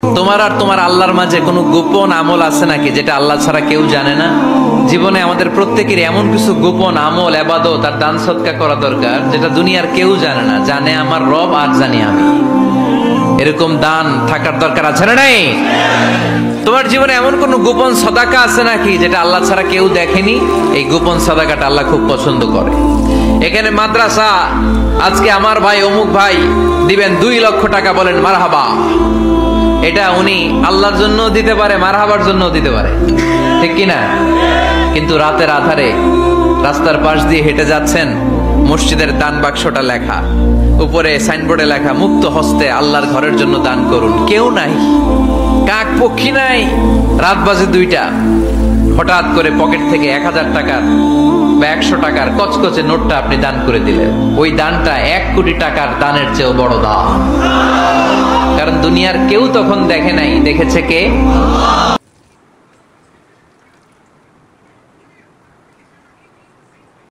তোমার আর তোমার আল্লাহর মাঝে কোনো গোপন আমল আছে নাকি যেটা আল্লাহ ছাড়া কেউ জানে না? জীবনে আমাদের প্রত্যেকের এমন কিছু গোপন আমল, ইবাদত আর দান সদকা করা দরকার যেটা দুনিয়ার কেউ জানে না, জানে আমার রব আর জানি আমি। এরকম দান থাকার দরকার আছে না নাই? তোমার জীবনে এমন কোন গোপন সাদাকা আছে নাকি যেটা আল্লাহ ছাড়া কেউ দেখেনি? এই গোপন সাদাকাটা আল্লাহ খুব পছন্দ করে। এখানে মাদ্রাসা আজকে আমার ভাই অমুক ভাই দিবেন 2 লক্ষ টাকা, বলেন মারহাবা। এটা উনি আল্লাহর জন্য দিতে পারে, মারহাবার জন্য দিতে পারে, ঠিক কিনা? কিন্তু রাতের আধারে রাস্তার পাশ দিয়ে হেঁটে যাচ্ছেন, মসজিদের দান বাক্সটা লেখা, উপরে সাইনবোর্ডে লেখা মুক্ত হস্তে আল্লাহর ঘরের জন্য দান করুন। কেউ নাই, কাক পক্ষী নাই। রাত বাজে 2টা, হঠাৎ করে পকেট থেকে 1000 টাকার বা 100 টাকার কচকচে নোটটা আপনি দান করে দিলেন। ওই দানটা 1 কোটি টাকার দানের চেয়েও বড় দান। কারণ দুনিয়ার কেউ তখন দেখে নাই, দেখেছে কে?